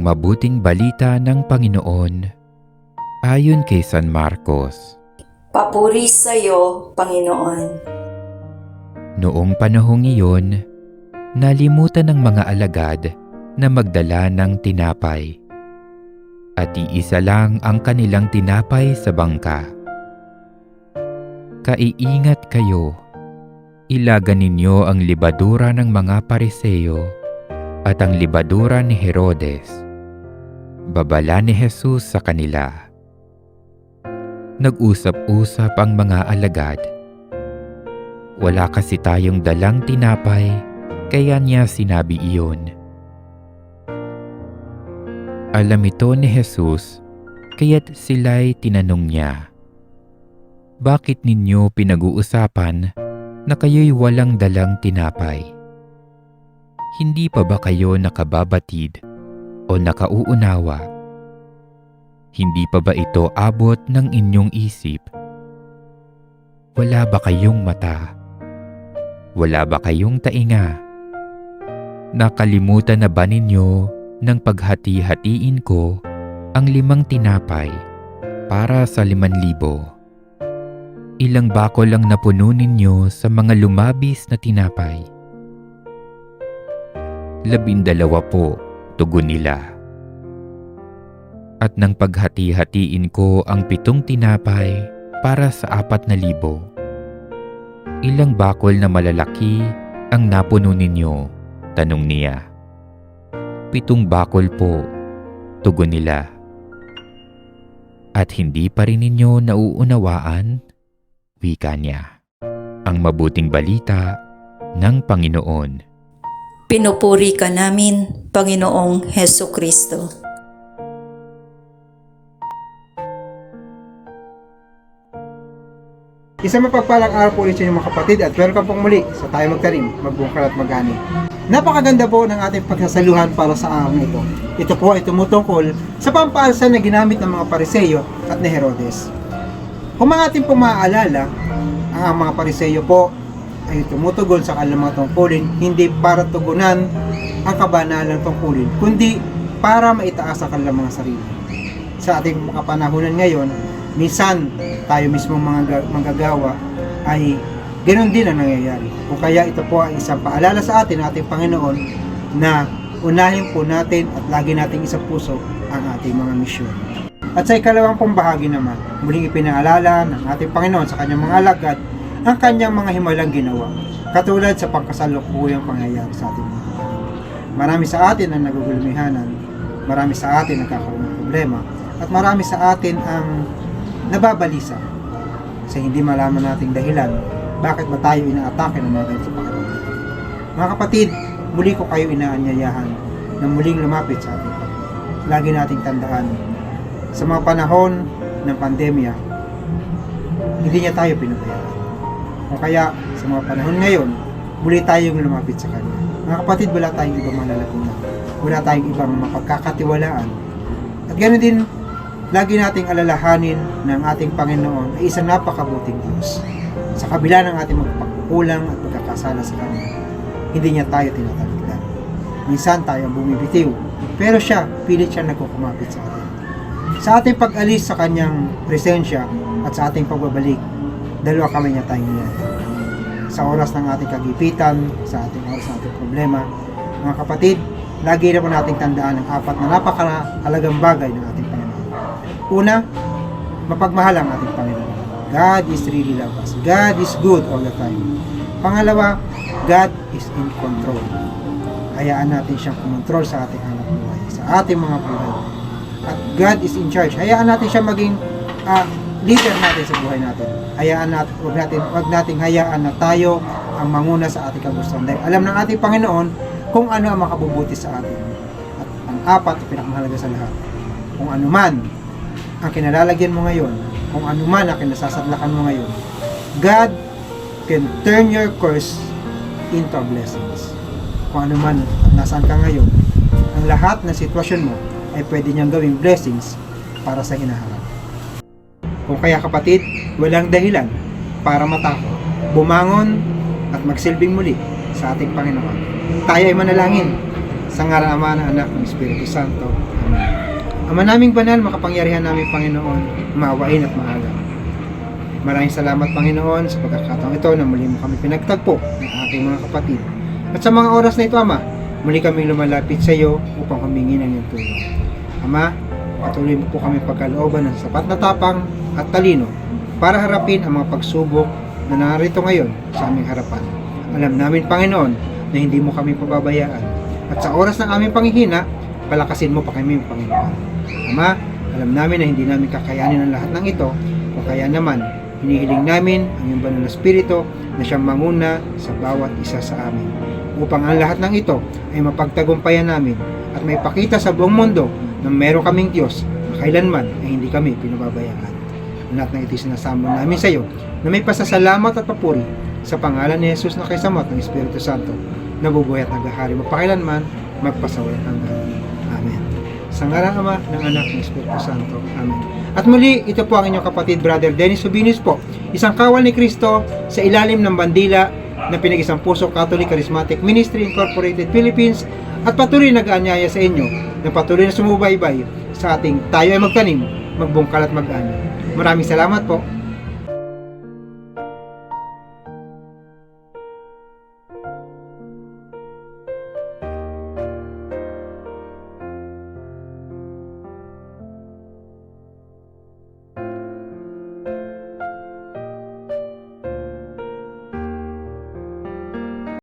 mabuting balita ng Panginoon ayon kay San Marcos. Papuri sa iyo, Panginoon. Noong panahong iyon, nalimutan ng mga alagad na magdala ng tinapay. At iisa lang ang kanilang tinapay sa bangka. Kaiingat kayo, ilagan ninyo ang libadura ng mga Pariseo at ang libadura ni Herodes. Babala ni Jesus sa kanila. Nag-usap-usap ang mga alagad. Wala kasi tayong dalang tinapay, kaya niya sinabi iyon. Alam ito ni Jesus, kaya't sila'y tinanong niya, "Bakit ninyo pinag-uusapan na kayo'y walang dalang tinapay? Hindi pa ba kayo nakababatid o nakauunawa? Hindi pa ba ito abot ng inyong isip? Wala ba kayong mata? Wala ba kayong tainga? Nakalimutan na ba ninyo nang paghati-hatiin ko ang 5 tinapay para sa 5,000? Ilang bakol ang napuno ninyo sa mga lumabis na tinapay?" 12 po, tugon nila. At nang paghati-hatiin ko ang 7 tinapay para sa 4,000, ilang bakol na malalaki ang napuno ninyo? Tanong niya. 7 bakol po, tugon nila. At hindi pa rin ninyo nauunawaan? Wika niya. Ang mabuting balita ng Panginoon. Pinupuri ka namin, Panginoong Hesukristo. Isang mapagpalang araw po ulit sa inyo mga kapatid at welcome pong muli sa Tayo Magtanim, Magbungkal at Magani. Napakaganda po ng ating pagsasaluhan para sa araw na ito. Ito po ay tumutungkol sa pampaalsa na ginamit ng mga Pariseo at ni Herodes. Kung mga ating pong maaalala, ang mga Pariseo po ay tumutugon sa kanilang mga tungkulin hindi para tugunan ang kabanalang tungkulin, kundi para maitaas ang kanilang mga sarili. Sa ating mga panahonan ngayon, minsan tayo mismo mga manggagawa ay ganoon din ang nangyayari. Kung kaya ito po ay isang paalala sa atin ng ating Panginoon na unahin po natin at lagi nating isang puso ang ating mga misyon. At sa ikalawang pong bahagi naman, muling ipinaalala ng ating Panginoon sa kanyang mga alagad ang kanyang mga himalang ginawa, katulad sa pangkasalukuyang pangyayari sa ating mga kapatid. Marami sa atin ang nagugulumihanan, marami sa atin ang nagkakaroon ng problema, at marami sa atin ang nababalisa sa hindi malaman nating dahilan bakit ba tayo inaatake ng mga ganito Panginoon. Mga kapatid, muli ko kayo inaanyayahan na muling lumapit sa atin. Lagi nating tandaan, sa mga panahon ng pandemya, hindi niya tayo pinabayaan. Kung kaya, sa mga panahon ngayon, muli tayong lumapit sa Kanya. Mga kapatid, wala tayong ibang malalapitan. Wala tayong ibang mapagkakatiwalaan. At ganoon din, lagi nating alalahanin ng ating Panginoon ay isang napakabuting Diyos. Sa kabila ng ating magpagkulang at pagkakasala sa Kanya, hindi niya tayo tinatalikdan. Minsan tayo ang bumibitiw, pero siya, pilit siya nagkukumapit sa atin. Sa ating pag-alis sa Kanyang presensya at sa ating pagbabalik, dalawa kamay niya tayong nilalaman. Sa oras ng ating kagipitan, sa ating oras ng ating problema, mga kapatid, lagi na po nating tandaan ang 4 na napakahalagang bagay ng ating Panginoon. Una, mapagmahal ang ating Panginoon. God is really love us. God is good all the time. Pangalawa, God is in control. Hayaan natin siyang kumontrol sa ating hanap buhay, sa ating mga buhay. At God is in charge. Hayaan natin siya maging leader natin sa buhay natin. Wag nating hayaan na tayo ang manguna sa ating kagustuhan. Dahil alam ng ating Panginoon kung ano ang makabubuti sa atin. At ang 4, pinakamahalaga sa lahat, kung ano man ang kinalalagyan mo ngayon, kung ano man ang kinasasadlakan mo ngayon, God can turn your curse into blessings. Kung ano man at nasaan ka ngayon, ang lahat ng sitwasyon mo ay pwede niyang gawing blessings para sa hinaharap. Kung kaya kapatid, walang dahilan para matakot, bumangon at magsilbing muli sa ating Panginoon. Tayo ay manalangin sa ngalan ng Ama, ng Anak, ng Espiritu Santo. Ama naming banal, makapangyarihan namin Panginoon, maawain at maalam. Maraming salamat Panginoon sa pagkakataong ito na muli mo kami pinagtagpo ng aking mga kapatid. At sa mga oras na ito, Ama, muli kami lumalapit sa iyo upang humingi ng iyong tulong. Ama, patuloy mo po kami pagkalooban ng sapat na tapang at talino para harapin ang mga pagsubok na narito ngayon sa aming harapan. Alam namin Panginoon na hindi mo kami pababayaan. At sa oras ng aming panghihina, palakasin mo pa kami Panginoon. Ama, alam namin na hindi namin kakayanin ang lahat ng ito, o kaya naman, hinihiling namin ang iyong banal na Espiritu na siyang manguna sa bawat isa sa amin, upang ang lahat ng ito ay mapagtagumpayan namin at may pakita sa buong mundo na meron kaming Diyos na kailanman ay hindi kami pinababayaan. Ang lahat ng ito sinasamo namin sa iyo na may pasasalamat at papuri sa pangalan ni Jesus na kaysa ng Espiritu Santo, nabubuhay at naghahari magpakailanman, magpasawalang hanggan. Amen. Sa ngalan Ama, ng Anak, ng Espiritu Santo. Amen. At muli, ito po ang inyong kapatid, Brother Dennis Subinus po, isang kawal ni Kristo sa ilalim ng bandila na Pinag-Isang Puso Catholic Charismatic Ministry Incorporated Philippines, at patuloy nag-aanyaya sa inyo na patuloy na sumubaybay sa ating Tayo ay Magtanim, Magbungkal at Mag-ani. Maraming salamat po.